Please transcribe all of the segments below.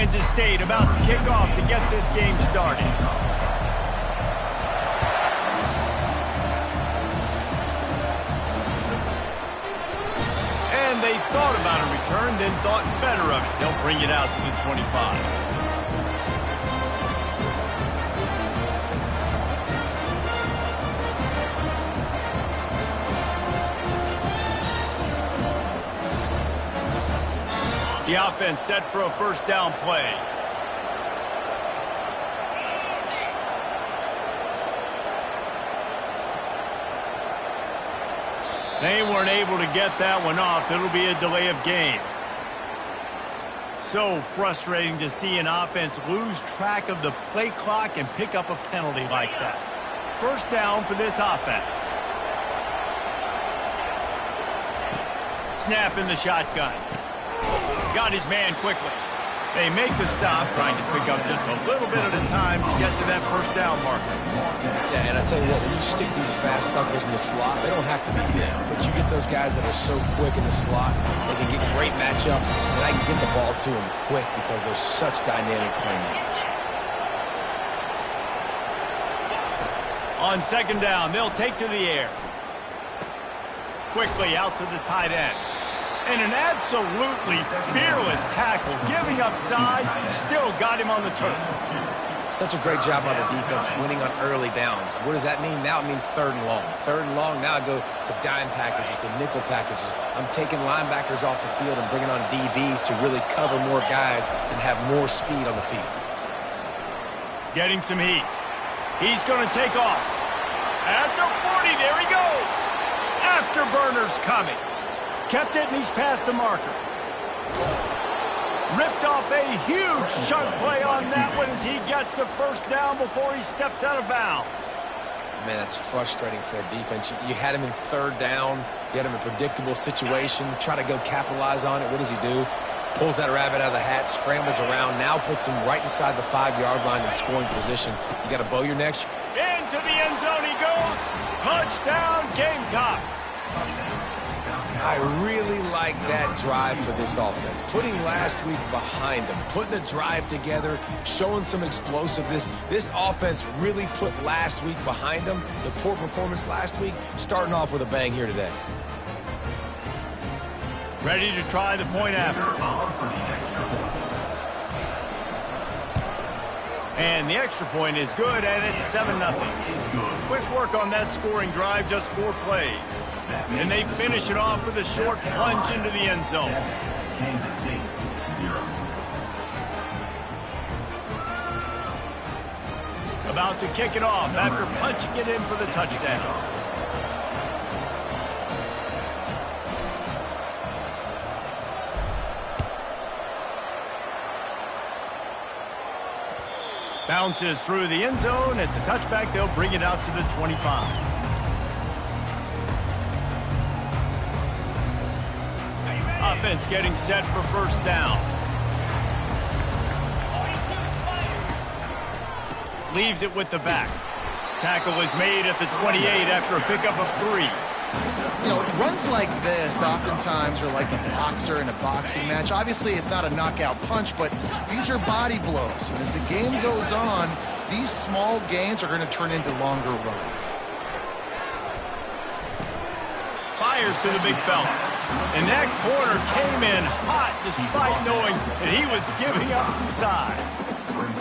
Kansas State about to kick off to get this game started. And they thought about a return, then thought better of it. They'll bring it out to the 25. The offense set for a first down play. They weren't able to get that one off. It'll be a delay of game. So frustrating to see an offense lose track of the play clock and pick up a penalty like that. First down for this offense. Snap in the shotgun. Got his man quickly. They make the stop, trying to pick up just a little bit at a time to get to that first down marker. Yeah, and I tell you what, when you stick these fast suckers in the slot, they don't have to be big. But you get those guys that are so quick in the slot, they can get great matchups, and I can get the ball to them quick because they're such dynamic playmakers. On second down, they'll take to the air. Quickly out to the tight end. And an absolutely fearless tackle, giving up size, still got him on the turf. Such a great job by the defense winning on early downs. What does that mean? Now it means third and long. Third and long, now I go to dime packages, to nickel packages. I'm taking linebackers off the field and bringing on DBs to really cover more guys and have more speed on the field. Getting some heat. He's going to take off. At the 40, there he goes. Afterburners coming. Kept it, and he's past the marker. Ripped off a huge chunk play on that one as he gets the first down before he steps out of bounds. Man, that's frustrating for a defense. You had him in third down. You had him in a predictable situation. Try to go capitalize on it. What does he do? Pulls that rabbit out of the hat, scrambles around, now puts him right inside the 5-yard line in scoring position. You got to bow your neck. Into the end zone he goes. Touchdown, Gamecocks. I really like that drive for this offense. Putting last week behind them, putting a drive together, showing some explosiveness. This offense really put last week behind them. The poor performance last week, starting off with a bang here today. Ready to try the point after. And the extra point is good, and it's 7-0. Quick work on that scoring drive, just 4 plays. And they finish it off with a short plunge into the end zone. About to kick it off after punching it in for the touchdown. Bounces through the end zone. It's a touchback. They'll bring it out to the 25. Offense getting set for first down. Leaves it with the back. Tackle is made at the 28 after a pickup of 3. You know, runs like this oftentimes are like a boxer in a boxing match. Obviously, it's not a knockout punch, but these are body blows. And as the game goes on, these small gains are going to turn into longer runs. Fires to the big fella. And that corner came in hot despite knowing that he was giving up some size.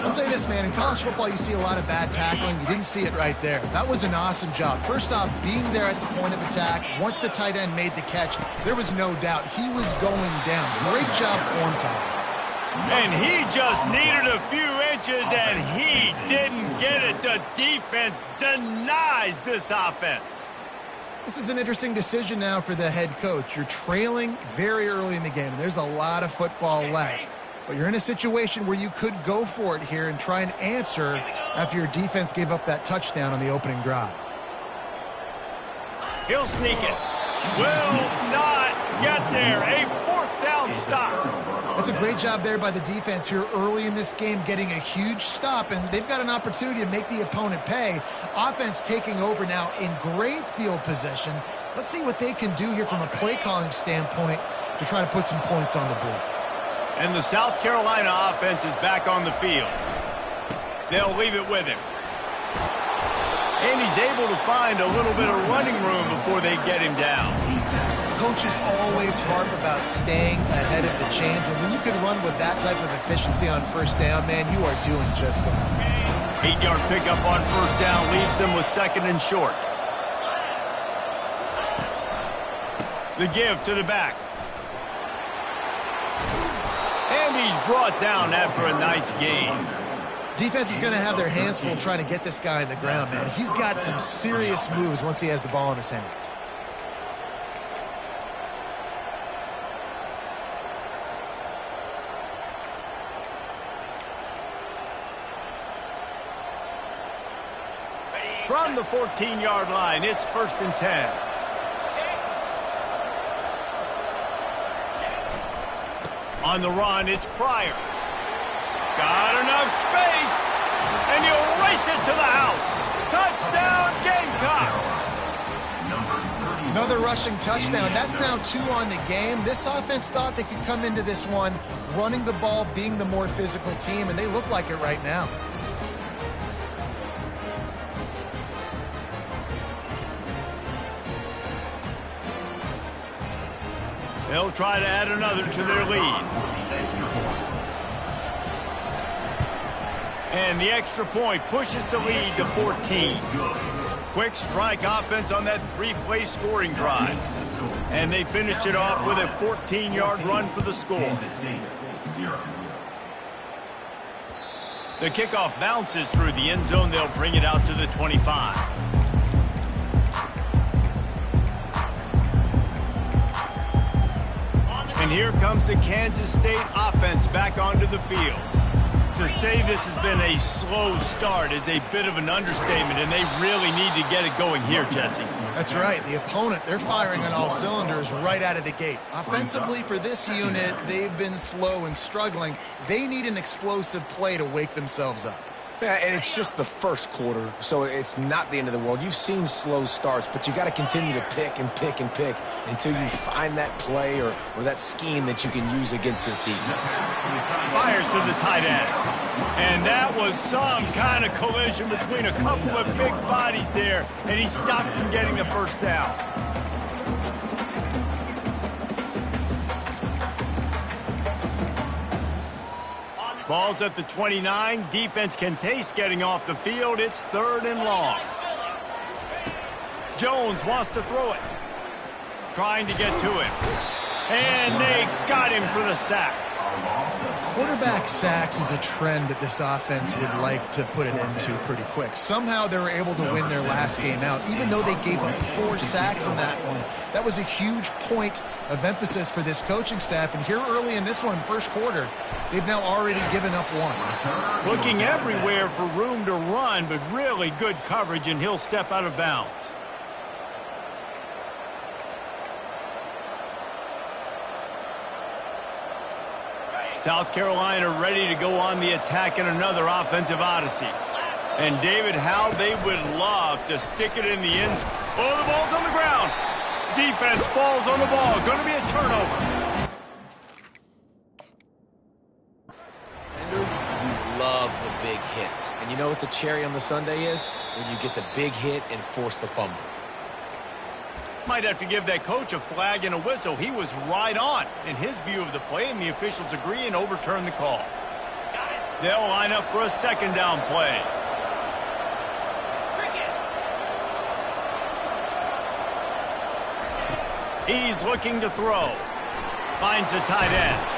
I'll say this, man. In college football, you see a lot of bad tackling. You didn't see it right there. That was an awesome job. First off, being there at the point of attack. Once the tight end made the catch, there was no doubt he was going down. Great job form time. And he just needed a few inches, and he didn't get it. The defense denies this offense. This is an interesting decision now for the head coach. You're trailing very early in the game, and there's a lot of football left. But you're in a situation where you could go for it here and try and answer after your defense gave up that touchdown on the opening drive. He'll sneak it. Will not get there. A 4th down stop. That's a great job there by the defense here early in this game, getting a huge stop, and they've got an opportunity to make the opponent pay. Offense taking over now in great field position. Let's see what they can do here from a play calling standpoint to try to put some points on the board. And the South Carolina offense is back on the field. They'll leave it with him. And he's able to find a little bit of running room before they get him down. Coaches always harp about staying ahead of the chains, and when you can run with that type of efficiency on first down, man, you are doing just that. 8-yard pickup on first down leaves them with second and short. The give to the back. And he's brought down after a nice gain. Defense is going to have their hands full trying to get this guy in the ground, man. He's got some serious moves once he has the ball in his hands. From the 14-yard line, it's 1st and 10. On the run, it's Pryor. Got enough space, and he'll race it to the house. Touchdown, Gamecocks! Another rushing touchdown. That's now 2 on the game. This offense thought they could come into this one running the ball, being the more physical team, and they look like it right now. They'll try to add another to their lead. And the extra point pushes the lead to 14. Quick strike offense on that 3-play scoring drive. And they finished it off with a 14-yard run for the score. The kickoff bounces through the end zone. They'll bring it out to the 25. And here comes the Kansas State offense back onto the field. To say this has been a slow start is a bit of an understatement, and they really need to get it going here, Jesse. That's right. The opponent, they're firing on all cylinders right out of the gate. Offensively, for this unit, they've been slow and struggling. They need an explosive play to wake themselves up. Yeah, and it's just the first quarter, so it's not the end of the world. You've seen slow starts, but you got to continue to pick and pick and pick until you find that play or that scheme that you can use against this defense. Fires to the tight end. And that was some kind of collision between a couple of big bodies there, and he stopped from getting the first down. Ball's at the 29. Defense can taste getting off the field. It's 3rd and long. Jones wants to throw it. Trying to get to him. And they got him for the sack. Quarterback sacks is a trend that this offense would like to put an end to pretty quick. Somehow they were able to win their last game out, even though they gave up 4 sacks in that one. That was a huge point of emphasis for this coaching staff. And here early in this one, first quarter, they've now already given up 1. Looking everywhere for room to run, but really good coverage, and he'll step out of bounds. South Carolina ready to go on the attack in another offensive odyssey. And David, how they would love to stick it in the end zone. Oh, the ball's on the ground. Defense falls on the ball. Going to be a turnover. You love the big hits. And you know what the cherry on the sundae is? When you get the big hit and force the fumble. Might have to give that coach a flag and a whistle. He was right on in his view of the play, and the officials agree and overturn the call. They'll line up for a 2nd down play. He's looking to throw. Finds the tight end.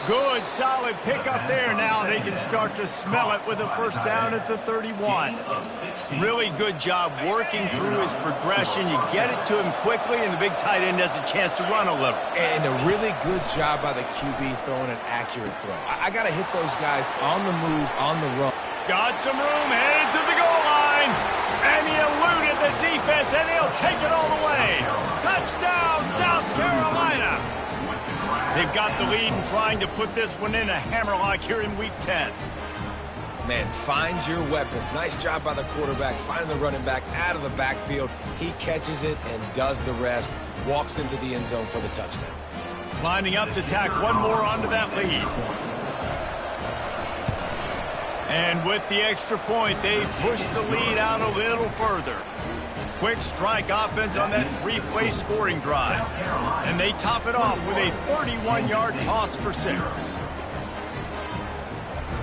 Good, solid pickup there. Now they can start to smell it with a first down at the 31. Really good job working through his progression. You get it to him quickly, and the big tight end has a chance to run a little. And a really good job by the QB throwing an accurate throw. I got to hit those guys on the move, on the run. Got some room, headed to the goal line. And he eluded the defense, and he'll take it all the way. Touchdown, South Carolina. They've got the lead and trying to put this one in a hammerlock here in Week 10. Man, find your weapons. Nice job by the quarterback, finding the running back out of the backfield. He catches it and does the rest. Walks into the end zone for the touchdown. Lining up to tack one more onto that lead. And with the extra point, they push the lead out a little further. Quick strike offense on that three-play scoring drive. And they top it off with a 31-yard toss for 6.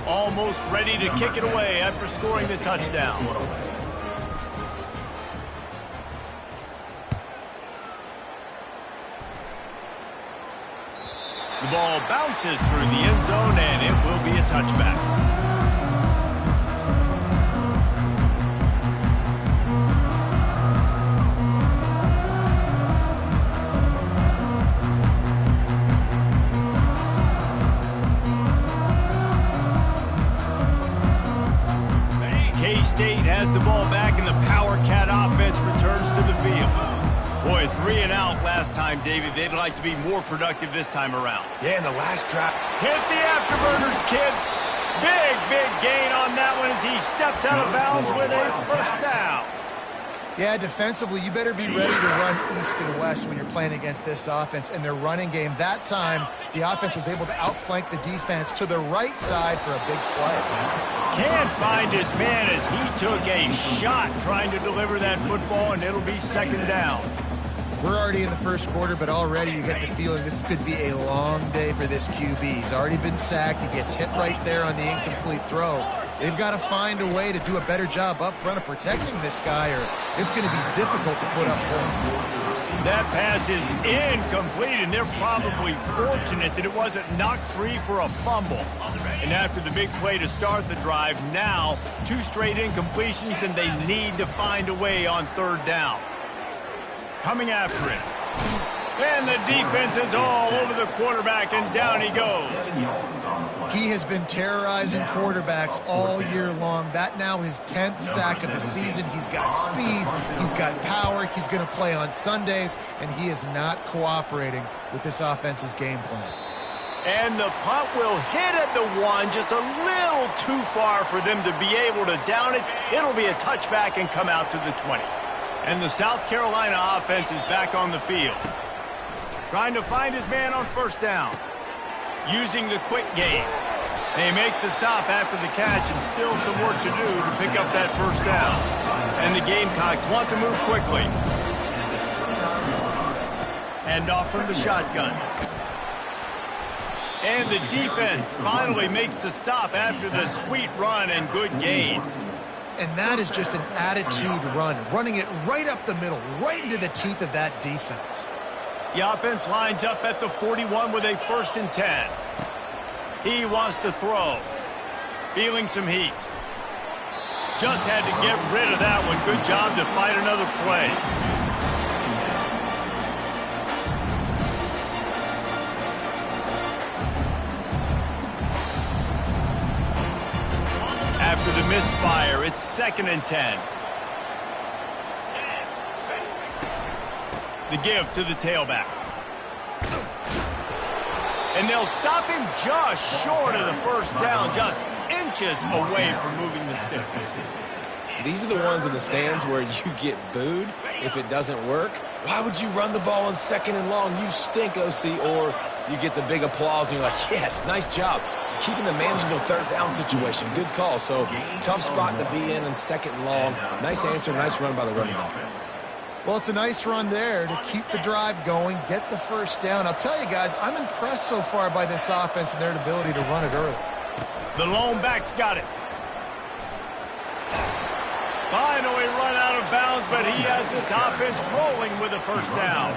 Almost ready to kick it away after scoring the touchdown. The ball bounces through the end zone, and it will be a touchback. K-State has the ball back, and the Power Cat offense returns to the field. Boy, 3 and out last time, David. They'd like to be more productive this time around. Yeah, in the last drive. Hit the afterburners, kid. Big gain on that one as he steps out of bounds with a first down. Yeah, defensively, you better be ready to run east and west when you're playing against this offense and their running game. That time, the offense was able to outflank the defense to the right side for a big play. Can't find his man as he took a shot trying to deliver that football, and it'll be second down. We're already in the first quarter, but already you get the feeling this could be a long day for this QB. He's already been sacked. He gets hit right there on the incomplete throw. They've got to find a way to do a better job up front of protecting this guy, or it's going to be difficult to put up points. That pass is incomplete, and they're probably fortunate that it wasn't knocked free for a fumble. And after the big play to start the drive, now 2 straight incompletions, and they need to find a way on third down. Coming after it. And the defense is all over the quarterback, and down he goes. He has been terrorizing quarterbacks all year long. That now his 10th sack of the season. He's got speed, he's got power, he's going to play on Sundays, and he is not cooperating with this offense's game plan. And the punt will hit at the 1, just a little too far for them to be able to down it. It'll be a touchback and come out to the 20. And the South Carolina offense is back on the field. Trying to find his man on first down. Using the quick game. They make the stop after the catch, and still some work to do to pick up that first down. And the Gamecocks want to move quickly. And off from the shotgun. And the defense finally makes the stop after the sweet run and good gain. And that is just an attitude run, running it right up the middle, right into the teeth of that defense. The offense lines up at the 41 with a 1st and 10. He wants to throw. Feeling some heat. Just had to get rid of that one. Good job to fight another play. After the misfire, it's 2nd and 10. The give to the tailback. And they'll stop him just short of the first down, just inches away from moving the sticks. These are the ones in the stands where you get booed if it doesn't work. Why would you run the ball on 2nd and long? You stink, OC. Or you get the big applause and you're like, yes, nice job. Keeping the manageable 3rd down situation. Good call. So tough spot to be in 2nd and long. Nice answer, nice run by the running back. Well, it's a nice run there to keep the drive going, get the first down. I'll tell you guys, I'm impressed so far by this offense and their ability to run it early. The lone back's got it. Finally run out of bounds, but he has this offense rolling with a first down.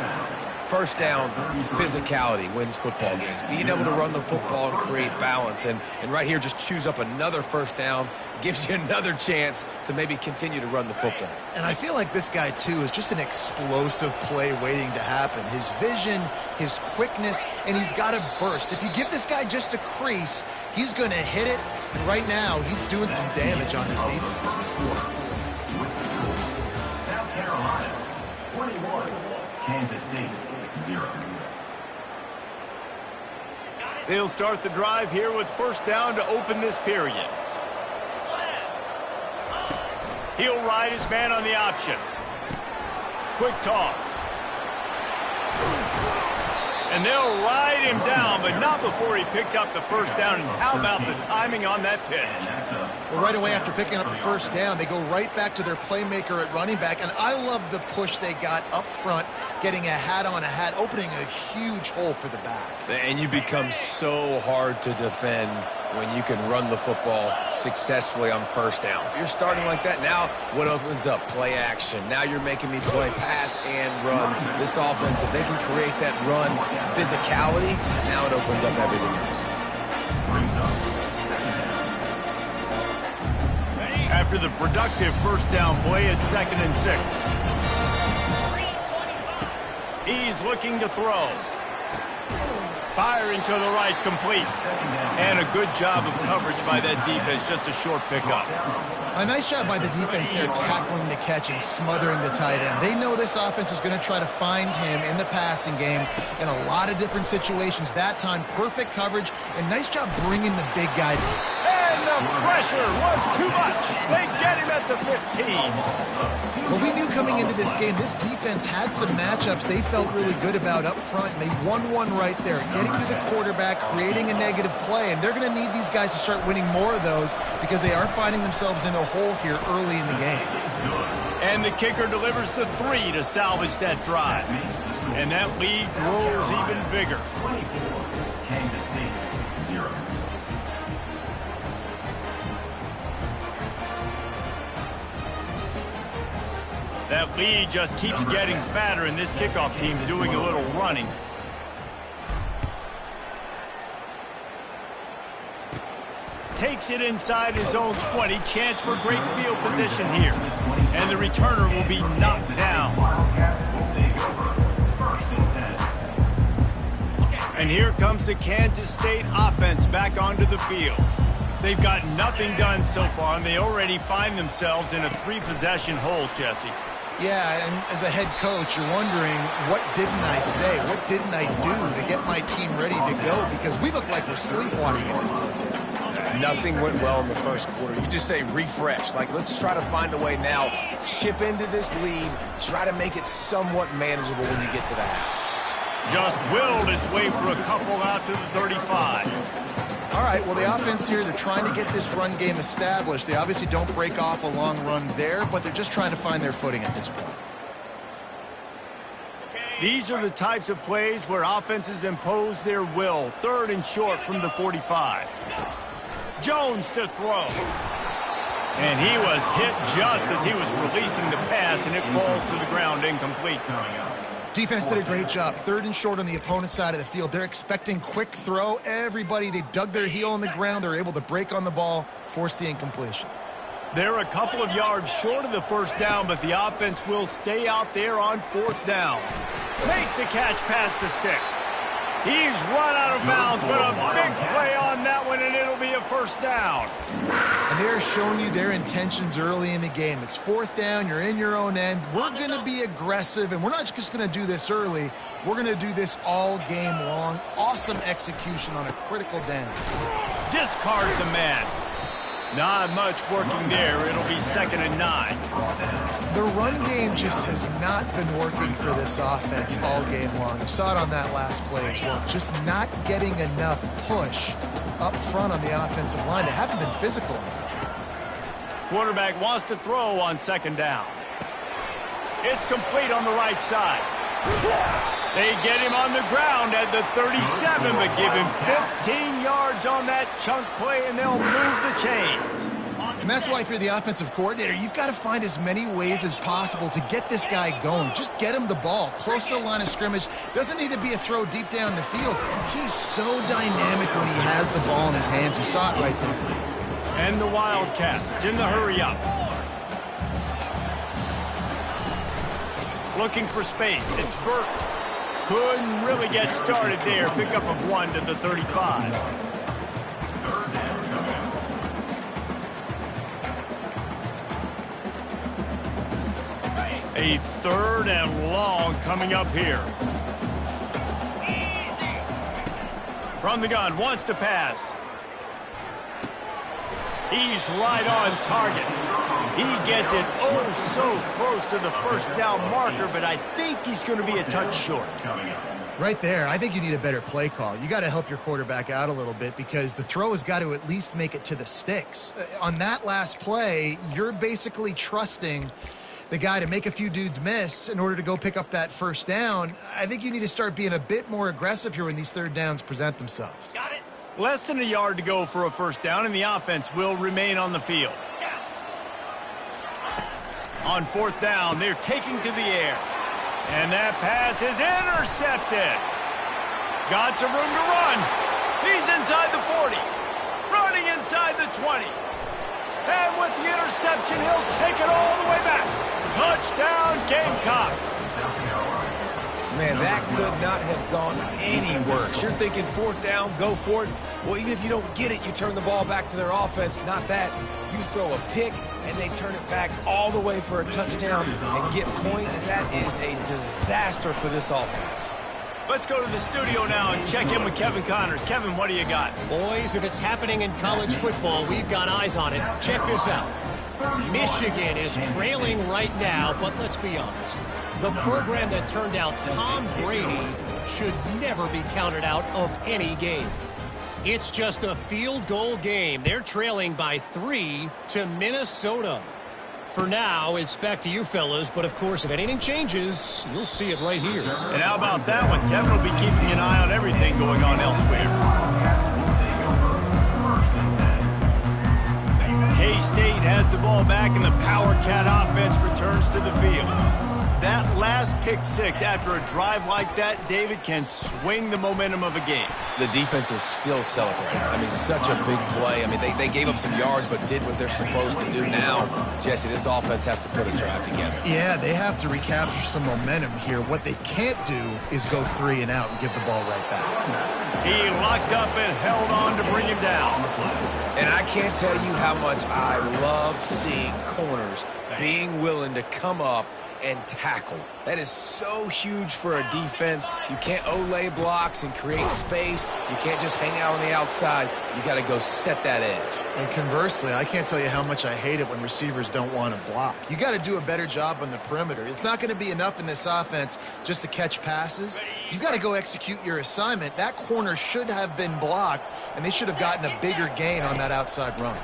First down, physicality wins football games. Being able to run the football and create balance. And right here, just choose up another first down. Gives you another chance to maybe continue to run the football. And I feel like this guy, too, is just an explosive play waiting to happen. His vision, his quickness, and he's got a burst. If you give this guy just a crease, he's going to hit it. And right now, he's doing some damage on this defense. South Carolina, 21. Kansas State, 0. They'll start the drive here with first down to open this period. He'll ride his man on the option. Quick toss. And they'll ride him down, but not before he picks up the first down. And how about the timing on that pitch? Well, right away after picking up the first down, they go right back to their playmaker at running back. And I love the push they got up front, getting a hat on a hat, opening a huge hole for the back. And you become so hard to defend when you can run the football successfully on first down. You're starting like that. Now what opens up? Play action. Now you're making me play pass and run. This offense, if they can create that run physicality, now it opens up everything else. After the productive first down play at 2nd and 6. He's looking to throw. Firing to the right, complete. And a good job of coverage by that defense, just a short pickup. A nice job by the defense there, tackling the catch and smothering the tight end. They know this offense is going to try to find him in the passing game in a lot of different situations. That time, perfect coverage, and nice job bringing the big guy down. And the pressure was too much. They get him at the 15. Well, we knew coming into this game, this defense had some matchups they felt really good about up front, and they won one right there, getting to the quarterback, creating a negative play, and they're going to need these guys to start winning more of those because they are finding themselves in a hole here early in the game. And the kicker delivers the 3 to salvage that drive. And that lead grows even bigger. 24, Kansas City, 0. That lead just keeps getting fatter, and this kickoff team doing a little running. Takes it inside his own 20. Chance for great field position here. And the returner will be knocked down. And here comes the Kansas State offense back onto the field. They've got nothing done so far, and they already find themselves in a 3-possession hole, Jesse. Yeah, and as a head coach, you're wondering, what didn't I say? What didn't I do to get my team ready to go? Because we look like we're sleepwalking at this point. Nothing went well in the first quarter. You just say refresh. Like, let's try to find a way now. Chip into this lead. Try to make it somewhat manageable when you get to the half. Just willed his way for a couple out to the 35. All right, well, the offense here, they're trying to get this run game established. They obviously don't break off a long run there, but they're just trying to find their footing at this point. These are the types of plays where offenses impose their will. 3rd and short from the 45. Jones to throw. And he was hit just as he was releasing the pass, and it falls to the ground incomplete. Defense did a great job. 3rd and short on the opponent's side of the field. They're expecting quick throw. Everybody, they dug their heel in the ground. They're able to break on the ball, force the incompletion. They're a couple of yards short of the first down, but the offense will stay out there on 4th down. Makes the catch past the sticks. He's run out of bounds, but a big play on that one, and it'll be a first down. And they're showing you their intentions early in the game. It's 4th down. You're in your own end. We're going to be aggressive, and we're not just going to do this early. We're going to do this all game long. Awesome execution on a critical down. Discards a man. Not much working there. It'll be 2nd and 9. The run game just has not been working for this offense all game long. You saw it on that last play as well. Just not getting enough push up front on the offensive line. They haven't been physical enough. Quarterback wants to throw on 2nd down. It's complete on the right side. They get him on the ground at the 37, but give him 15 yards on that chunk play, and they'll move the chains. And that's why, if you're the offensive coordinator, you've got to find as many ways as possible to get this guy going. Just get him the ball close to the line of scrimmage. Doesn't need to be a throw deep down the field. He's so dynamic when he has the ball in his hands. You saw it right there. And the Wildcats in the hurry-up. Looking for space. It's Burke. Couldn't really get started there. Pickup of 1 to the 35. A 3rd and long coming up here. From the gun, wants to pass. He's right on target. He gets it oh so close to the first down marker, but I think he's going to be a touch short. Right there, I think you need a better play call. You got to help your quarterback out a little bit because the throw has got to at least make it to the sticks. On that last play, you're basically trusting the guy to make a few dudes miss in order to go pick up that first down. I think you need to start being a bit more aggressive here when these third downs present themselves. Got it. Less than a yard to go for a first down, and the offense will remain on the field. On fourth down, they're taking to the air. And that pass is intercepted. Got some room to run. He's inside the 40. Running inside the 20. And with the interception, he'll take it all the way back. Touchdown, Gamecocks. Man, that could not have gone any worse. You're thinking fourth down, go for it. Well, even if you don't get it, you turn the ball back to their offense. Not that. You throw a pick, and they turn it back all the way for a touchdown and get points. That is a disaster for this offense. Let's go to the studio now and check in with Kevin Connors. Kevin, what do you got? Boys, if it's happening in college football, we've got eyes on it. Check this out. Michigan is trailing right now, but let's be honest. The program that turned out Tom Brady should never be counted out of any game. It's just a field goal game. They're trailing by 3 to Minnesota. For now, it's back to you fellas, but of course, if anything changes, you'll see it right here. And how about that one? Kevin will be keeping an eye on everything going on elsewhere. K-State has the ball back, and the Power Cat offense returns to the field. That last pick six after a drive like that, David, can swing the momentum of a game. The defense is still celebrating. I mean, such a big play. I mean, they gave up some yards but did what they're supposed to do now. Jesse, this offense has to put a drive together. Yeah, they have to recapture some momentum here. What they can't do is go 3 and out and give the ball right back. He locked up and held on to bring him down. And I can't tell you how much I love seeing corners being willing to come up and tackle. That is so huge for a defense. You can't olay blocks and create space. You can't just hang out on the outside. You got to go set that edge. And conversely, I can't tell you how much I hate it when receivers don't want to block. You got to do a better job on the perimeter. It's not going to be enough in this offense just to catch passes. You've got to go execute your assignment. That corner should have been blocked, and they should have gotten a bigger gain on that outside run.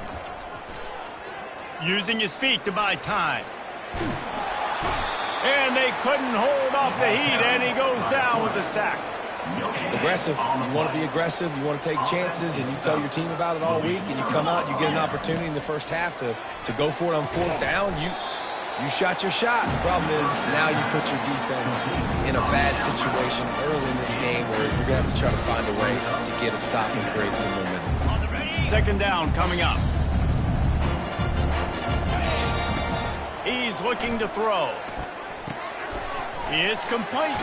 Using his feet to buy time. And they couldn't hold off the heat, and he goes down with the sack. Aggressive. You want to be aggressive. You want to take chances, and you tell your team about it all week, and you come out, you get an opportunity in the first half to go for it on fourth down. You shot your shot. The problem is now you put your defense in a bad situation early in this game where you're going to have to try to find a way to get a stop and create some momentum. Second down coming up. He's looking to throw. It's complete.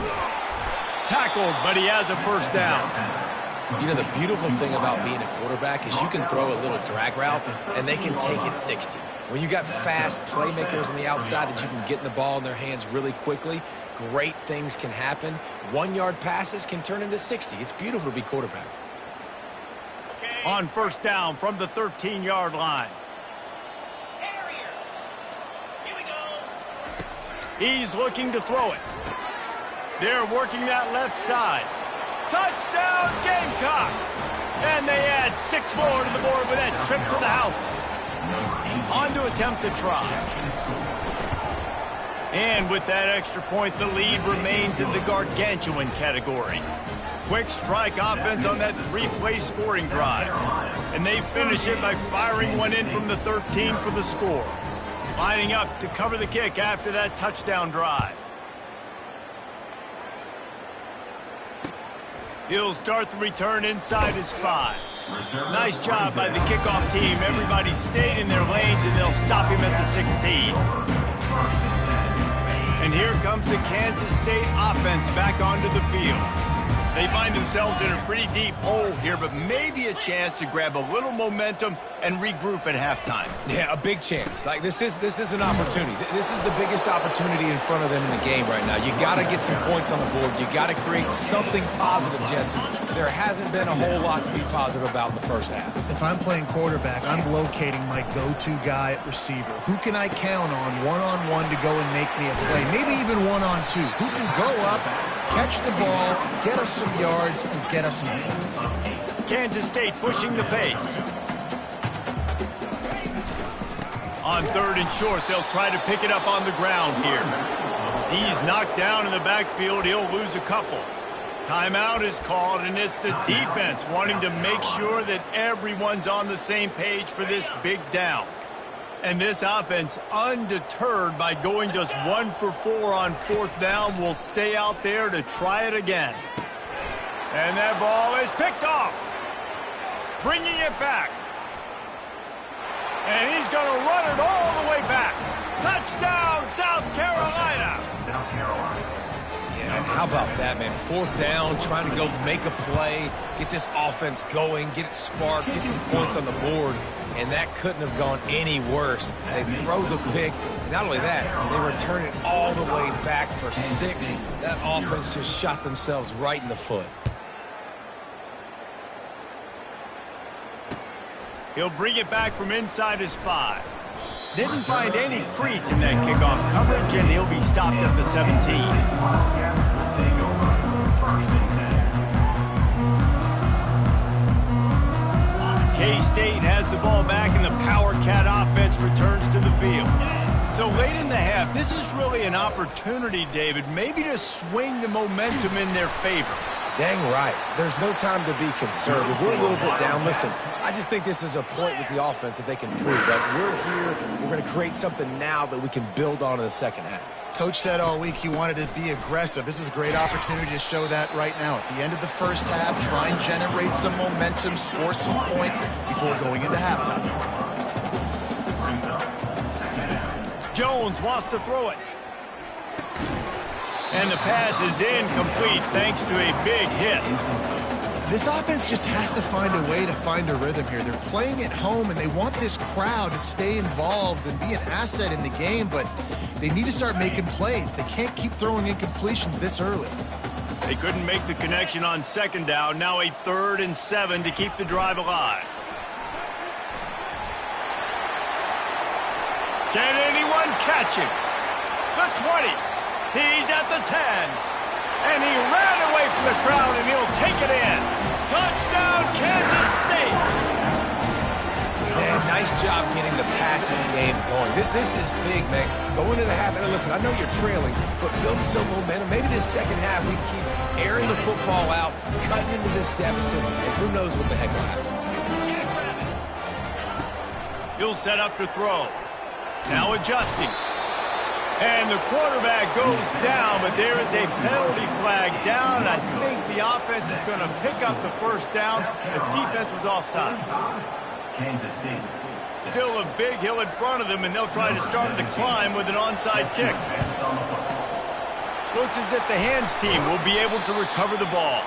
Tackled, but he has a first down. You know, the beautiful thing about being a quarterback is you can throw a little drag route, and they can take it 60. When you got fast playmakers on the outside that you can get the ball in their hands really quickly, great things can happen. 1-yard passes can turn into 60. It's beautiful to be quarterback. On first down from the 13-yard line. He's looking to throw it. They're working that left side. Touchdown, Gamecocks! And they add 6 more to the board with that trip to the house. On to attempt a try. And with that extra point, the lead remains in the gargantuan category. Quick strike offense on that 3-play scoring drive. And they finish it by firing one in from the 13 for the score. Lining up to cover the kick after that touchdown drive. He'll start the return inside his 5. Nice job by the kickoff team. Everybody stayed in their lanes, and they'll stop him at the 16. And here comes the Kansas State offense back onto the field. They find themselves in a pretty deep hole here, but maybe a chance to grab a little momentum and regroup at halftime. Yeah, a big chance. Like, this is an opportunity. This is the biggest opportunity in front of them in the game right now. You got to get some points on the board. You got to create something positive, Jesse. There hasn't been a whole lot to be positive about in the first half. If I'm playing quarterback, I'm locating my go-to guy at receiver. Who can I count on one-on-one to go and make me a play? Maybe even one-on-two. Who can go up, catch the ball, get us some yards, and get us some points? Kansas State pushing the pace. On 3rd and short, they'll try to pick it up on the ground here. He's knocked down in the backfield. He'll lose a couple. Timeout is called, and it's the defense wanting to make sure that everyone's on the same page for this big down. And this offense, undeterred by going just 1 for 4 on 4th down, will stay out there to try it again. And that ball is picked off. Bringing it back. And he's going to run it all the way back. Touchdown, South Carolina. South Carolina. Yeah, and how about that, man? 4th down, trying to go make a play, get this offense going, get it sparked, get some points on the board, and that couldn't have gone any worse. They throw the pick, and not only that, they return it all the way back for 6. That offense just shot themselves right in the foot. He'll bring it back from inside his 5. Didn't find any crease in that kickoff coverage, and he'll be stopped at the 17. K-State has the ball back, and the Power Cat offense returns to the field. So late in the half, this is really an opportunity, David, maybe to swing the momentum in their favor. Dang right. There's no time to be conservative. We're a little bit down. Listen, I just think this is a point with the offense that they can prove. Like, we're here, we're going to create something now that we can build on in the second half. Coach said all week he wanted to be aggressive. This is a great opportunity to show that right now. At the end of the first half, try and generate some momentum, score some points before going into halftime. Jones wants to throw it. And the pass is incomplete thanks to a big hit. This offense just has to find a way to find a rhythm here. They're playing at home, and they want this crowd to stay involved and be an asset in the game, but they need to start making plays. They can't keep throwing incompletions this early. They couldn't make the connection on 2nd down. Now a 3rd and 7 to keep the drive alive. Can anyone catch him? The 20. He's at the 10. And he ran away from the crowd, and he'll take it in. Touchdown, Kansas State. Man, nice job getting the passing game going. This is big, man. Going into the half, and listen, I know you're trailing, but building some momentum. Maybe this second half we can keep airing the football out, cutting into this deficit, and who knows what the heck will happen. He'll set up to throw. Now adjusting. And the quarterback goes down, but there is a penalty flag down. I think the offense is going to pick up the first down. The defense was offside. Kansas State. Still a big hill in front of them, and they'll try to start the climb with an onside kick. Looks as if the hands team will be able to recover the ball.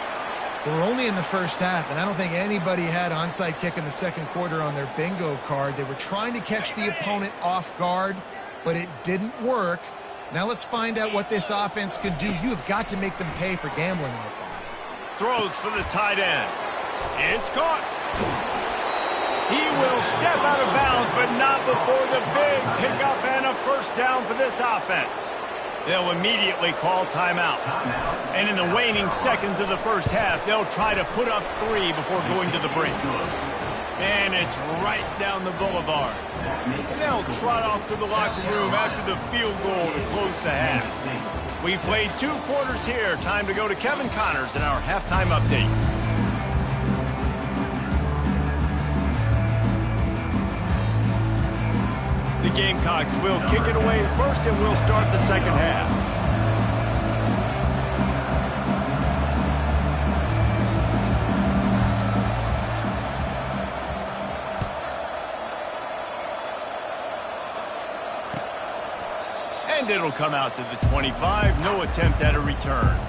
We're only in the first half, and I don't think anybody had onside kick in the second quarter on their bingo card. They were trying to catch the opponent off guard, but it didn't work. Now let's find out what this offense can do. You have got to make them pay for gambling with them. Throws for the tight end. It's caught. He will step out of bounds, but not before the big pickup and a first down for this offense. They'll immediately call timeout. And in the waning seconds of the first half, they'll try to put up 3 before going to the break. And it's right down the boulevard. And they'll trot off to the locker room after the field goal to close the half. We played 2 quarters here. Time to go to Kevin Connors in our halftime update. The Gamecocks will kick it away first, and we'll start the second half. And it'll come out to the 25. No attempt at a return.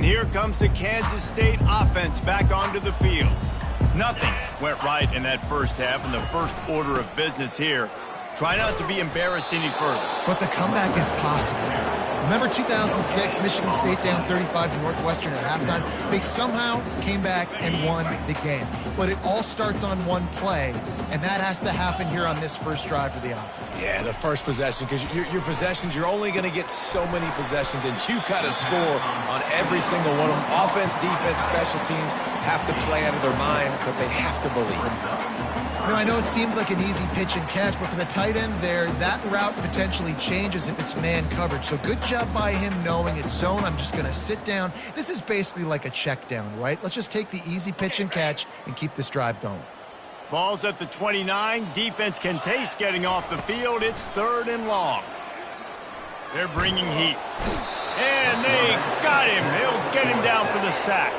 And here comes the Kansas State offense back onto the field. Nothing went right in that first half, and the first order of business here. Try not to be embarrassed any further. But the comeback is possible. Remember 2006, Michigan State down 35 to Northwestern at halftime? They somehow came back and won the game. But it all starts on one play, and that has to happen here on this first drive for the offense. Yeah, the first possession, because your possessions, you're only going to get so many possessions, and you got to score on every single one of them. Offense, defense, special teams have to play out of their mind, but they have to believe. You know, I know it seems like an easy pitch and catch, but for the tight end there, that route potentially changes if it's man coverage. So good job by him knowing it's zone. I'm just going to sit down. This is basically like a check down, right? Let's just take the easy pitch and catch and keep this drive going. Ball's at the 29. Defense can taste getting off the field. It's 3rd and long. They're bringing heat. And they got him. They'll get him down for the sack.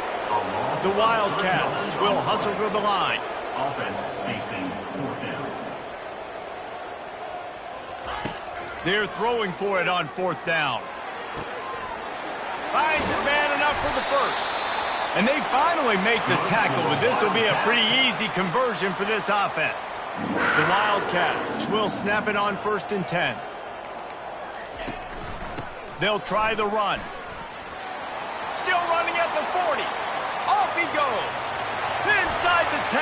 The Wildcats will hustle to the line. Offense facing 4th down. They're throwing for it on 4th down. Finds his man enough for the first. And they finally make the tackle, but this will be a pretty easy conversion for this offense. The Wildcats will snap it on 1st and 10. They'll try the run. Still running at the 40. Off he goes. Inside the 10.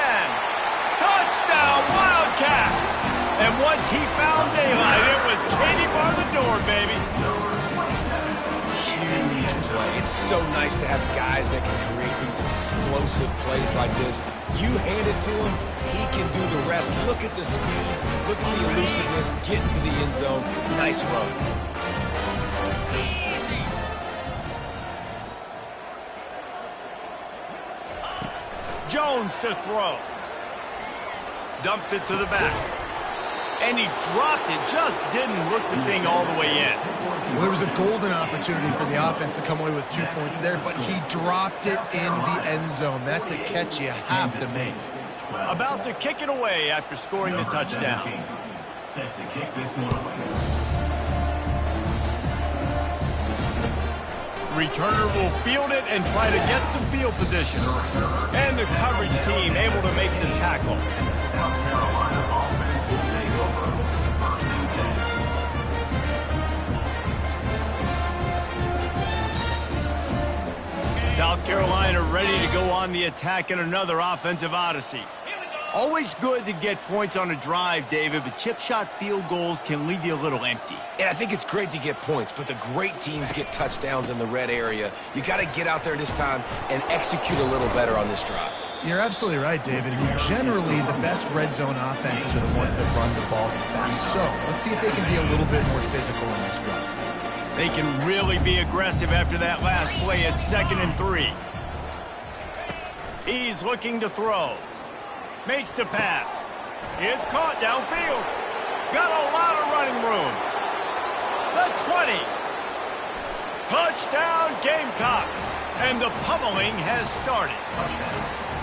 Touchdown, Wildcats! And once he found daylight, it was Katie bar the door, baby. Huge play. It's so nice to have guys that can create these explosive plays like this. You hand it to him, he can do the rest. Look at the speed. Look at the elusiveness. Get into the end zone. Nice run. Jones to throw. Dumps it to the back. And he dropped it. Just didn't look the thing all the way in. Well, there was a golden opportunity for the offense to come away with 2 points there, but he dropped it in the end zone. That's a catch you have to make. About to kick it away after scoring the touchdown. Set to kick this one away. Returner will field it and try to get some field position. And the coverage team able to make the tackle. South Carolina offense will take over 1st and 10. South Carolina ready to go on the attack in another offensive odyssey. Always good to get points on a drive, David, but chip shot field goals can leave you a little empty. And I think it's great to get points, but the great teams get touchdowns in the red area. You got to get out there this time and execute a little better on this drive. You're absolutely right, David. I mean, generally, the best red zone offenses are the ones that run the ball fast. So let's see if they can be a little bit more physical in this drive. They can really be aggressive after that last play at 2nd and 3. He's looking to throw. Makes the pass. It's caught downfield. Got a lot of running room. The 20. Touchdown Gamecocks. And the pummeling has started.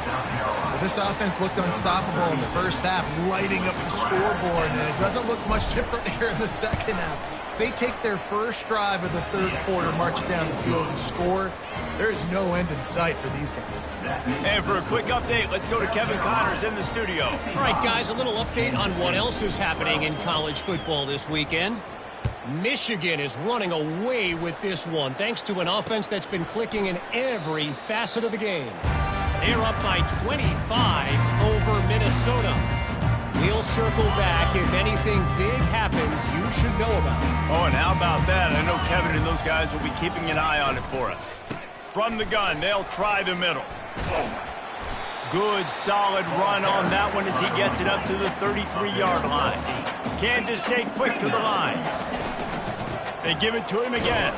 Well, this offense looked unstoppable in the first half, lighting up the scoreboard, and it doesn't look much different here in the second half. They take their first drive of the 3rd quarter, march it down the field, and score. There's no end in sight for these guys. And for a quick update, let's go to Kevin Connors in the studio. All right, guys, a little update on what else is happening in college football this weekend. Michigan is running away with this one, thanks to an offense that's been clicking in every facet of the game. They're up by 25 over Minnesota. We'll circle back if anything big happens you should know about. Oh, and how about that? I know Kevin and those guys will be keeping an eye on it for us. From the gun, they'll try the middle. Good, solid run on that one as he gets it up to the 33-yard line. Kansas State quick to the line. They give it to him again.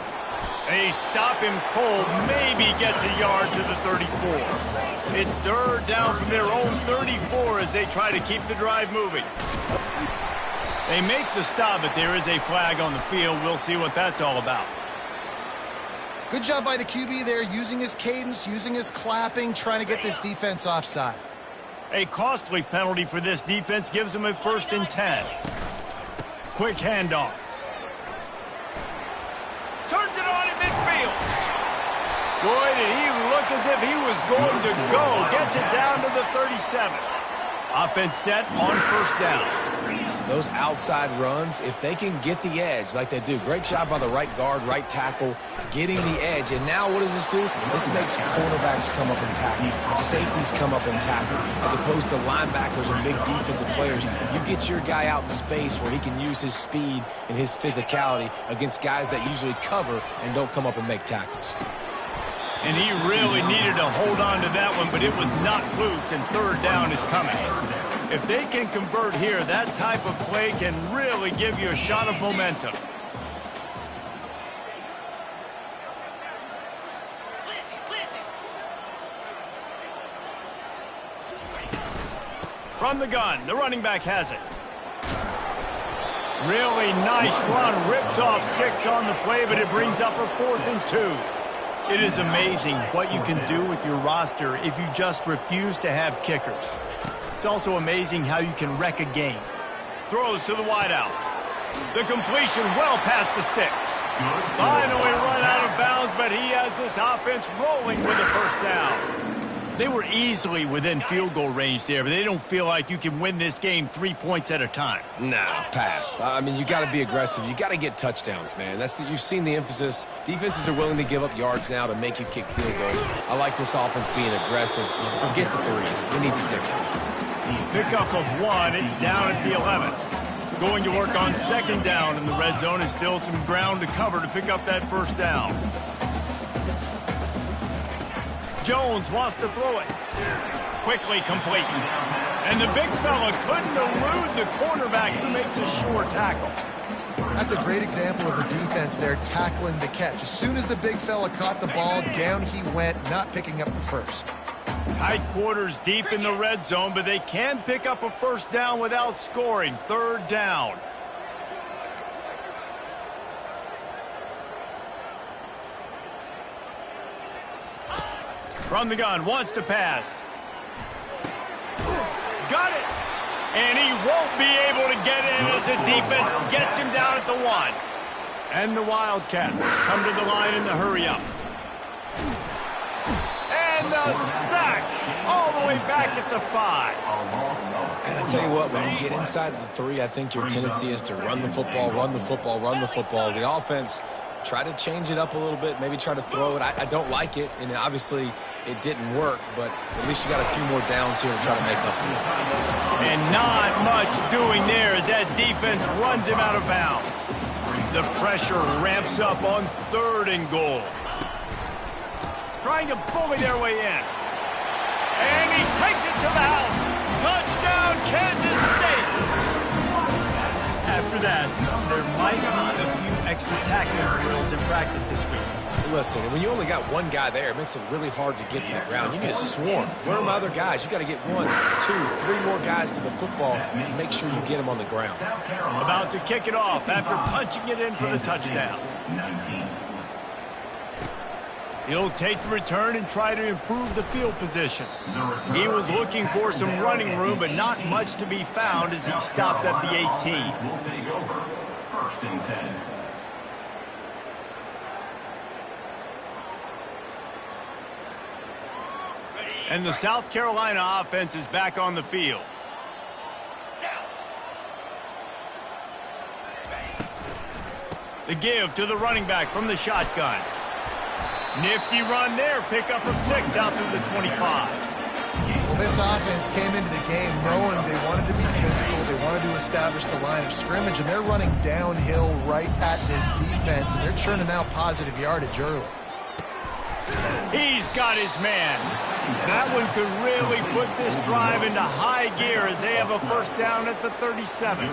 They stop him cold, maybe gets a yard to the 34. It's 3rd down from their own 34 as they try to keep the drive moving. They make the stop, but there is a flag on the field. We'll see what that's all about. Good job by the QB there, using his cadence, using his clapping, trying to get this defense offside. A costly penalty for this defense gives them a 1st and 10. Quick handoff. Turns it on in midfield. Boy, did he look as if he was going to go. Gets it down to the 37. Offense set on first down. Those outside runs, if they can get the edge like they do, great job by the right guard, right tackle, getting the edge. And now what does this do? This makes cornerbacks come up and tackle, safeties come up and tackle, as opposed to linebackers and big defensive players. You get your guy out in space where he can use his speed and his physicality against guys that usually cover and don't come up and make tackles. And he really needed to hold on to that one, but it was not loose, and third down is coming. If they can convert here, that type of play can really give you a shot of momentum. From the gun, the running back has it. Really nice run, rips off 6 on the play, but it brings up a 4th and 2. It is amazing what you can do with your roster if you just refuse to have kickers. It's also amazing how you can wreck a game. Throws to the wideout. The completion well past the sticks. Finally run out of bounds, but he has this offense rolling with a first down. They were easily within field goal range there, but they don't feel like you can win this game 3 points at a time. Nah, pass. I mean, you got to be aggressive. You got to get touchdowns, man. You've seen the emphasis. Defenses are willing to give up yards now to make you kick field goals. I like this offense being aggressive. Forget the 3s. We need 6s. Pickup of 1. It's down at the 11. Going to work on second down in the red zone. Is still some ground to cover to pick up that first down. Jones wants to throw it. Quickly complete. And the big fella couldn't elude the cornerback who makes a sure tackle. That's a great example of the defense there tackling the catch. As soon as the big fella caught the ball, down he went, not picking up the first. Tight quarters deep in the red zone, but they can pick up a first down without scoring. Third down. From the gun, wants to pass. Got it! And he won't be able to get in as the defense gets him down at the 1. And the Wildcats come to the line in the hurry-up. And the sack all the way back at the 5. And I tell you what, when you get inside the 3, I think your tendency is to run the football, run the football, run the football. The offense, try to change it up a little bit, maybe try to throw it. I don't like it, and obviously it didn't work, but at least you got a few more downs here to try to make up for it. And not much doing there as that defense runs him out of bounds. The pressure ramps up on 3rd and goal. Trying to bully their way in. And he takes it to the house. Touchdown, Kansas State. After that, there might be a few extra tackling drills in practice this week. Listen, when you only got one guy there, it makes it really hard to get to the ground. You need a swarm. Where are my other guys? You got to get 1, 2, 3 more guys to the football to make sure you get them on the ground. About to kick it off after punching it in for the touchdown. He'll take the return and try to improve the field position. He was looking for some running room, but not much to be found as he stopped at the 18. Will take over. First and 10. And the South Carolina offense is back on the field. The give to the running back from the shotgun. Nifty run there, pickup of 6 out to the 25. Well, this offense came into the game knowing they wanted to be physical, they wanted to establish the line of scrimmage, and they're running downhill right at this defense, and they're churning out positive yardage early. He's got his man. That one could really put this drive into high gear as they have a first down at the 37.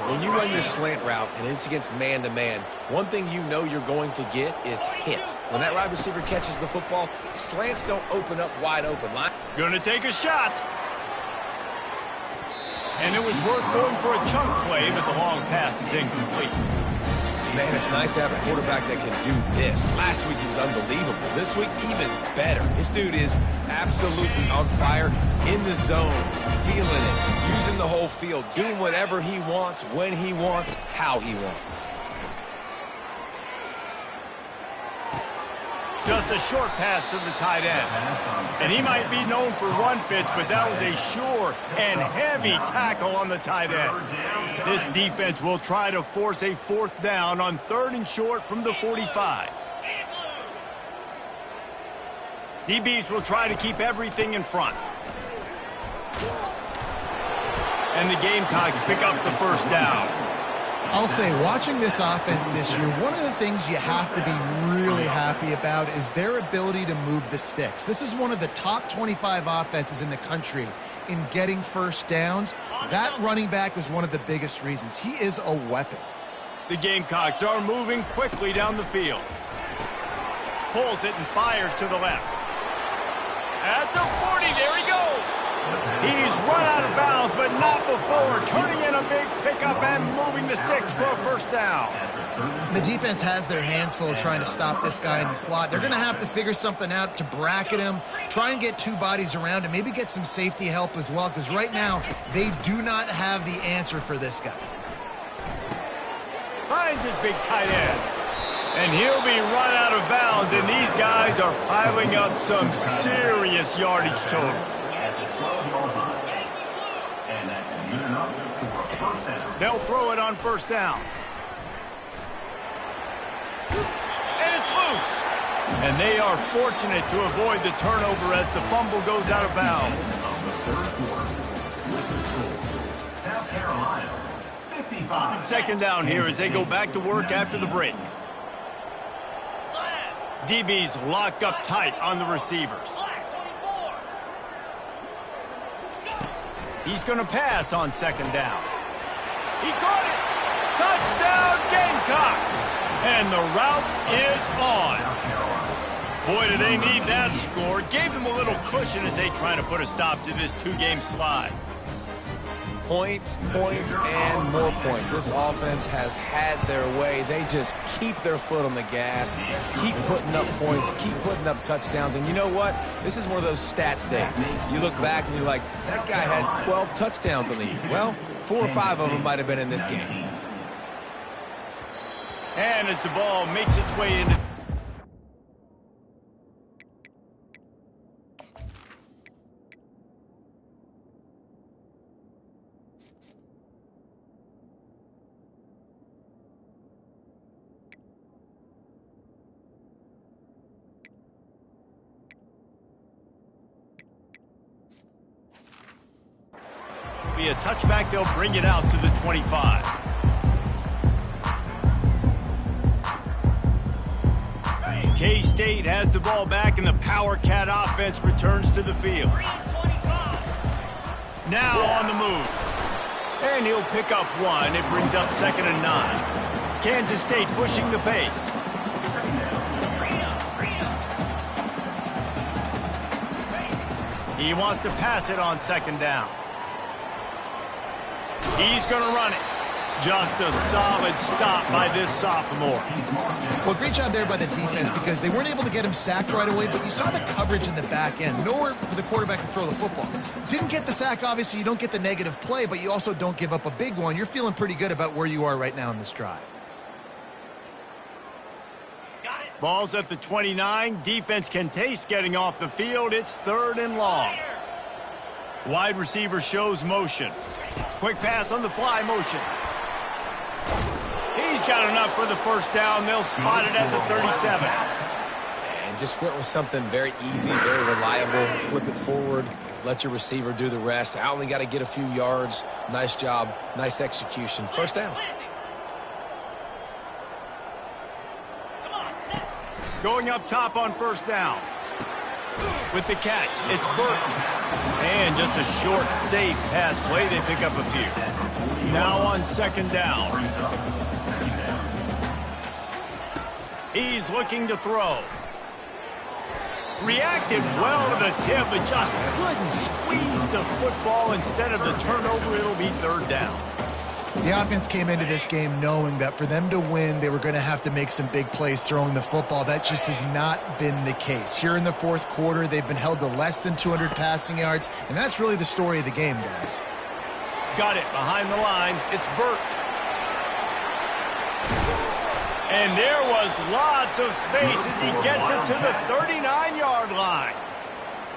When you run your slant route and it's against man-to-man, one thing you know you're going to get is hit. When that wide receiver catches the football, slants don't open up wide open. Gonna take a shot. And it was worth going for a chunk play, but the long pass is incomplete. Man, it's nice to have a quarterback that can do this. Last week he was unbelievable. This week, even better. This dude is absolutely on fire, in the zone, feeling it, using the whole field, doing whatever he wants, when he wants, how he wants. Just a short pass to the tight end. And he might be known for run fits, but that was a sure and heavy tackle on the tight end. This defense will try to force a 4th down on 3rd and short from the 45. DBs will try to keep everything in front. And the Gamecocks pick up the 1st down. I'll say, watching this offense this year, one of the things you have to be really happy about is their ability to move the sticks. This is one of the top 25 offenses in the country in getting 1st downs. That running back was one of the biggest reasons. He is a weapon. The Gamecocks are moving quickly down the field. Pulls it and fires to the left. At the 40, there he goes. He's run out of bounds, but not before turning in a big pickup and moving the sticks for a 1st down. The defense has their hands full trying to stop this guy in the slot. They're going to have to figure something out to bracket him, try and get 2 bodies around him, maybe get some safety help as well, because right now they do not have the answer for this guy. Finds his big tight end. And he'll be run out of bounds, and these guys are piling up some serious yardage totals. They'll throw it on 1st down. And it's loose. And they are fortunate to avoid the turnover as the fumble goes out of bounds. South Carolina, 55. 2nd down here as they go back to work after the break. DB's locked up tight on the receivers. He's going to pass on 2nd down. He caught it. Touchdown, Gamecocks. And the route is on. Boy, do they need that score. Gave them a little cushion as they try to put a stop to this 2-game slide. Points, points, and more points. This offense has had their way. They just keep their foot on the gas, keep putting up points, keep putting up touchdowns. And you know what? This is one of those stats days. You look back and you're like, that guy had 12 touchdowns in the year. Well, 4 or 5 of them might have been in this game. And as the ball makes its way into... be a touchback. They'll bring it out to the 25. K-State has the ball back, and the Power Cat offense returns to the field. Now on the move. And he'll pick up 1. It brings up 2nd and 9. Kansas State pushing the pace. He wants to pass it on 2nd down. He's going to run it. Just a solid stop by this sophomore. Well, great job there by the defense because they weren't able to get him sacked right away, but you saw the coverage in the back end. Nowhere for the quarterback to throw the football. Didn't get the sack, obviously. You don't get the negative play, but you also don't give up a big one. You're feeling pretty good about where you are right now in this drive. Ball's at the 29. Defense can taste getting off the field. It's 3rd and long. Wide receiver shows motion. Quick pass on the fly motion. He's got enough for the 1st down. They'll spot it at the 37. And just went with something very easy, very reliable. Flip it forward. Let your receiver do the rest. I only got to get a few yards. Nice job. Nice execution. 1st down. Going up top on 1st down. With the catch, it's Burton. And just a short, safe pass play. They pick up a few. Now on 2nd down. He's looking to throw. Reacted well to the tip, but just couldn't squeeze the football. Instead of the turnover, it'll be 3rd down. The offense came into this game knowing that for them to win, they were going to have to make some big plays throwing the football. That just has not been the case. Here in the 4th quarter, they've been held to less than 200 passing yards, and that's really the story of the game, guys. Got it behind the line. It's Burt. And there was lots of space as he gets it to the 39-yard line.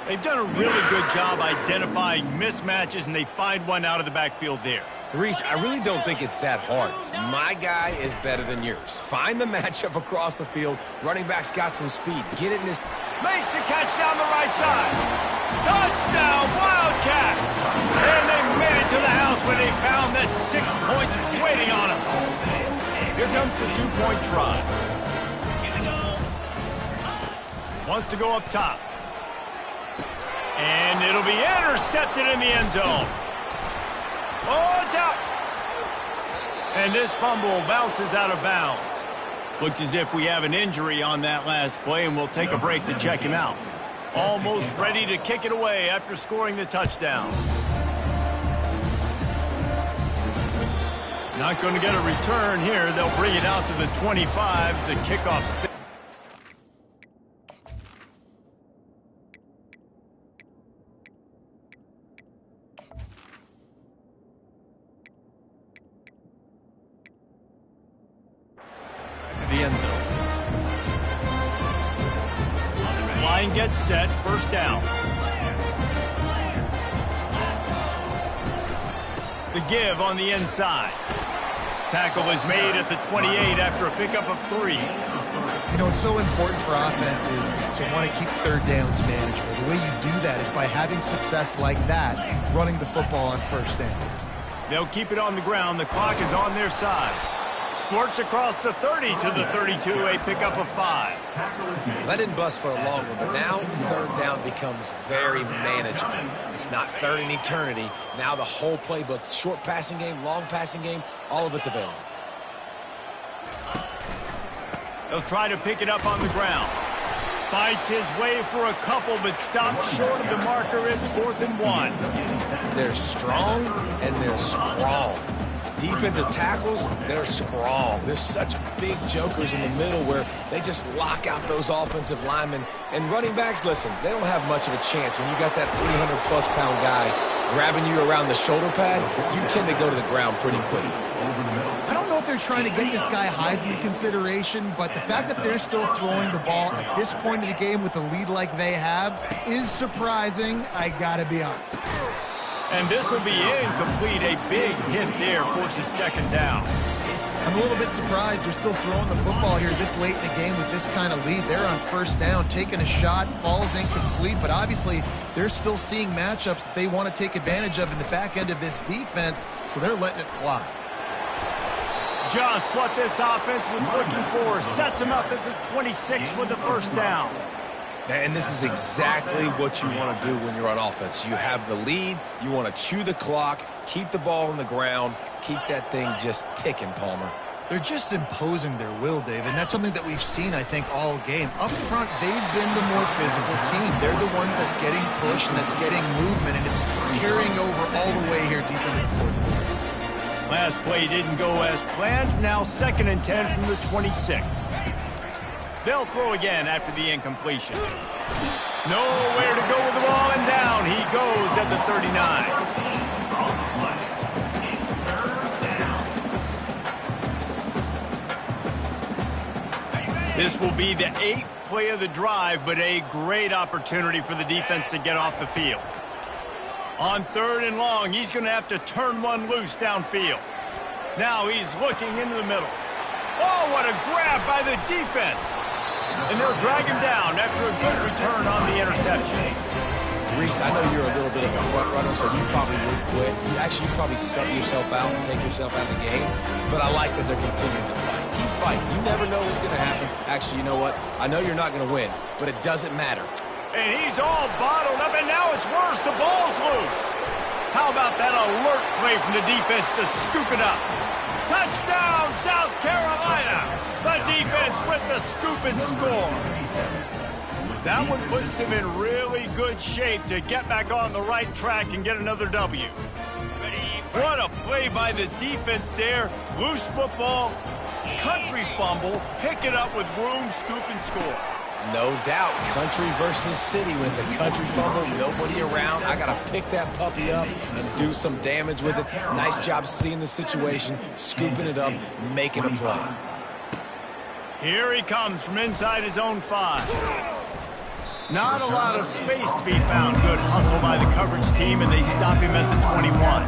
They've done a really good job identifying mismatches, and they find one out of the backfield there. Reese, I really don't think it's that hard. My guy is better than yours. Find the matchup across the field. Running back's got some speed. Get it in his... Makes the catch down the right side. Touchdown, Wildcats! And they made it to the house where they found that 6 points waiting on them. Here comes the two-point try. Wants to go up top. And it'll be intercepted in the end zone. Oh, it's out. And this fumble bounces out of bounds. Looks as if we have an injury on that last play, and we'll take a break to check him out. Almost ready to kick it away after scoring the touchdown. Not going to get a return here. They'll bring it out to the 25 as a kickoff. The end zone. Line gets set, first down. The give on the inside. Tackle is made at the 28 after a pickup of 3. You know, it's so important for offenses to want to keep third downs manageable. The way you do that is by having success like that, running the football on first down. They'll keep it on the ground. The clock is on their side. Squirts across the 30 to the 32, a pickup of 5. That didn't bust for a long one, but now third down becomes very manageable. It's not third in eternity. Now the whole playbook, short passing game, long passing game, all of it's available. They'll try to pick it up on the ground. Fights his way for a couple, but stops short of the marker. It's 4th and 1. They're strong, and they're strong. Defensive tackles, they're strong. There's such big jokers in the middle where they just lock out those offensive linemen. And running backs, listen, they don't have much of a chance. When you got that 300-plus pound guy grabbing you around the shoulder pad, you tend to go to the ground pretty quickly. I don't know if they're trying to get this guy Heisman consideration, but the fact that they're still throwing the ball at this point of the game with a lead like they have is surprising, I gotta be honest. And this will be incomplete. A big hit there forces second down. I'm a little bit surprised they're still throwing the football here this late in the game with this kind of lead. They're on first down, taking a shot, falls incomplete, but obviously they're still seeing matchups that they want to take advantage of in the back end of this defense, so they're letting it fly. Just what this offense was looking for. Sets him up at the 26 with the first down. And this is exactly what you want to do when you're on offense. You have the lead, you want to chew the clock, keep the ball on the ground, keep that thing just ticking, Palmer. They're just imposing their will, Dave, and that's something that we've seen, I think, all game. Up front, they've been the more physical team. They're the ones that's getting pushed and that's getting movement, and it's carrying over all the way here deep into the fourth quarter. Last play didn't go as planned. Now 2nd and 10 from the 26. They'll throw again after the incompletion. Nowhere to go with the ball, and down he goes at the 39. This will be the 8th play of the drive, but a great opportunity for the defense to get off the field. On 3rd and long, he's going to have to turn one loose downfield. Now he's looking into the middle. Oh, what a grab by the defense. And they'll drag him down after a good return on the interception. Reese, I know you're a little bit of a front runner, so you probably would quit. You probably sub yourself out and take yourself out of the game. But I like that they're continuing to fight. Keep fighting. You never know what's going to happen. Actually, you know what? I know you're not going to win, but it doesn't matter. And he's all bottled up, and now it's worse. The ball's loose. How about that alert play from the defense to scoop it up? Touchdown, South Carolina! The defense with the scoop and score. That one puts them in really good shape to get back on the right track and get another W. What a play by the defense there. Loose football, country fumble, pick it up with room, scoop and score. No doubt, country versus city. When it's a country fumble, nobody around, I got to pick that puppy up and do some damage with it. Nice job seeing the situation, scooping it up, making a play. Here he comes from inside his own 5. Not a lot of space to be found. Good hustle by the coverage team, and they stop him at the 21.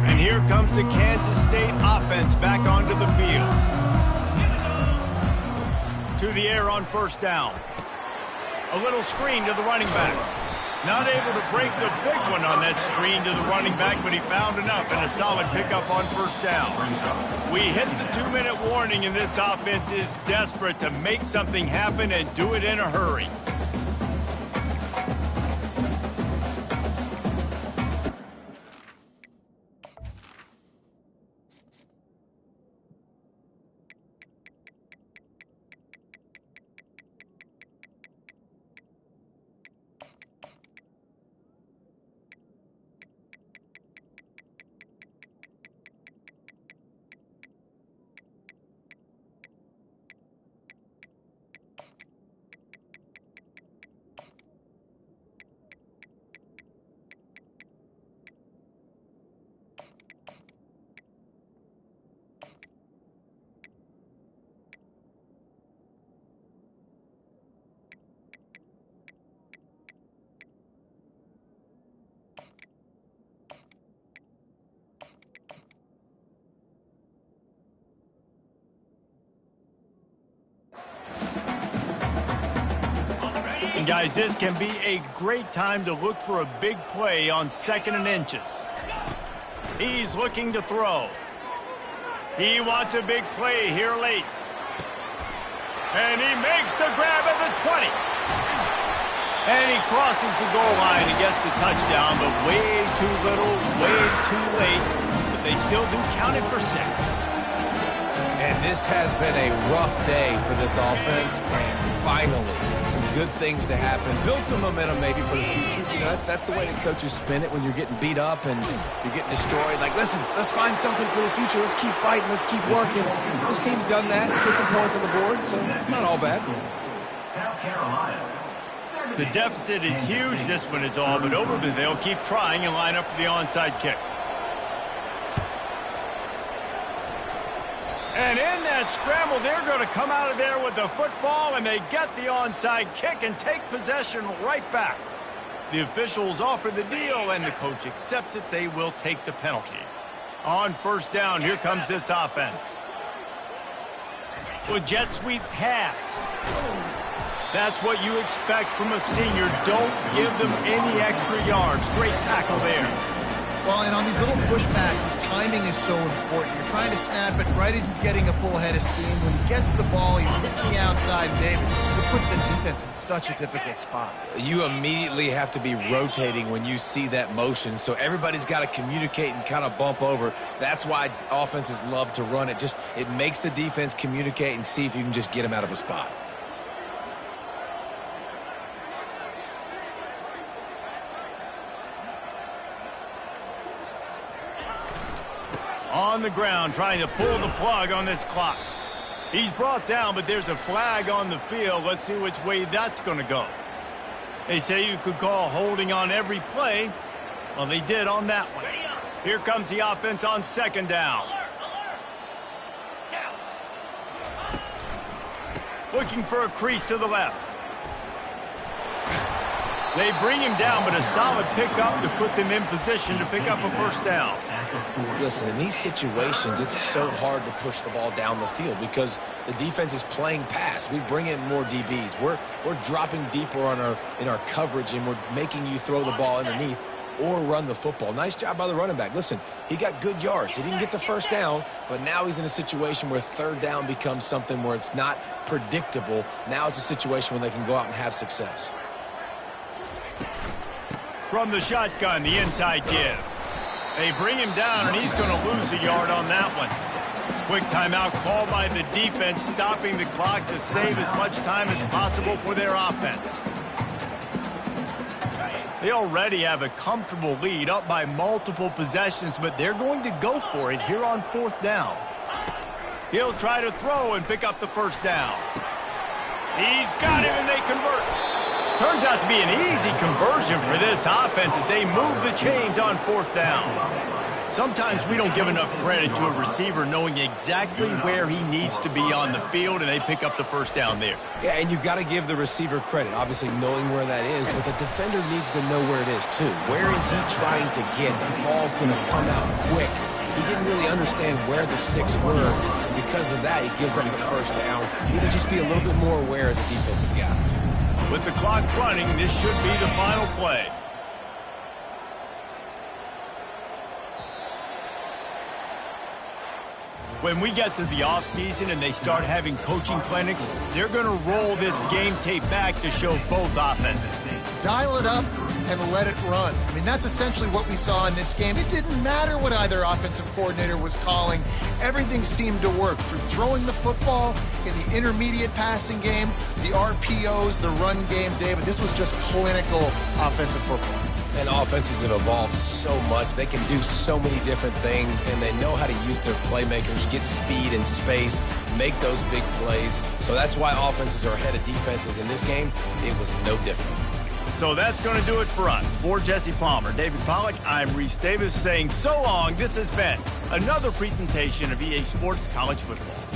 And here comes the Kansas State offense back onto the field. To the air on first down. A little screen to the running back. Not able to break the big one on that screen to the running back, but he found enough and a solid pickup on first down. We hit the 2-minute warning, and this offense is desperate to make something happen and do it in a hurry. And guys, this can be a great time to look for a big play on 2nd and inches. He's looking to throw. He wants a big play here late. And he makes the grab at the 20. And he crosses the goal line and gets the touchdown, but way too little, way too late. But they still do count it for 6. And this has been a rough day for this offense, and finally, some good things to happen. Build some momentum maybe for the future. You know, that's the way the coaches spin it when you're getting beat up and you're getting destroyed. Like, listen, let's find something for the future. Let's keep fighting. Let's keep working. This team's done that, put some points on the board, so it's not all bad. South Carolina. The deficit is huge. This one is all but over, but they'll keep trying and line up for the onside kick. And in that scramble, they're going to come out of there with the football, and they get the onside kick and take possession right back. The officials offer the deal, and the coach accepts it. They will take the penalty. On first down, here comes this offense. With jet sweep pass. That's what you expect from a senior. Don't give them any extra yards. Great tackle there. Well, and on these little push passes, timing is so important. You're trying to snap it right as he's getting a full head of steam. When he gets the ball, he's hitting the outside, David. It puts the defense in such a difficult spot. You immediately have to be rotating when you see that motion, so everybody's got to communicate and kind of bump over. That's why offenses love to run it. It makes the defense communicate and see if you can just get them out of a spot. On the ground, trying to pull the plug on this clock. He's brought down, but there's a flag on the field. Let's see which way that's going to go. They say you could call holding on every play. Well, they did on that one. Here comes the offense on 2nd down. Looking for a crease to the left. They bring him down, but a solid pickup to put them in position to pick up a first down. Listen, in these situations, it's so hard to push the ball down the field because the defense is playing pass. We bring in more DBs. We're dropping deeper in our coverage, and we're making you throw the ball underneath or run the football. Nice job by the running back. Listen, he got good yards. He didn't get the first down, but now he's in a situation where 3rd down becomes something where it's not predictable. Now it's a situation where they can go out and have success. From the shotgun, the inside give. They bring him down, and he's going to lose a yard on that one. Quick timeout called by the defense, stopping the clock to save as much time as possible for their offense. They already have a comfortable lead, up by multiple possessions, but they're going to go for it here on 4th down. He'll try to throw and pick up the first down. He's got him, and they convert. Turns out to be an easy conversion for this offense as they move the chains on 4th down. Sometimes we don't give enough credit to a receiver knowing exactly where he needs to be on the field, and they pick up the 1st down there. Yeah, and you've got to give the receiver credit, obviously knowing where that is, but the defender needs to know where it is too. Where is he trying to get? That ball's going to come out quick. He didn't really understand where the sticks were, and because of that, he gives up the 1st down. He need to just be a little bit more aware as a defensive guy. With the clock running, this should be the final play. When we get to the offseason and they start having coaching clinics, they're going to roll this game tape back to show both offenses. Dial it up and let it run. I mean, that's essentially what we saw in this game. It didn't matter what either offensive coordinator was calling. Everything seemed to work through throwing the football in the intermediate passing game, the RPOs, the run game, David. This was just clinical offensive football. And offenses have evolved so much. They can do so many different things, and they know how to use their playmakers, get speed and space, make those big plays. So that's why offenses are ahead of defenses. In this game, it was no different. So that's going to do it for us. For Jesse Palmer, David Pollack, I'm Reese Davis saying so long. This has been another presentation of EA Sports College Football.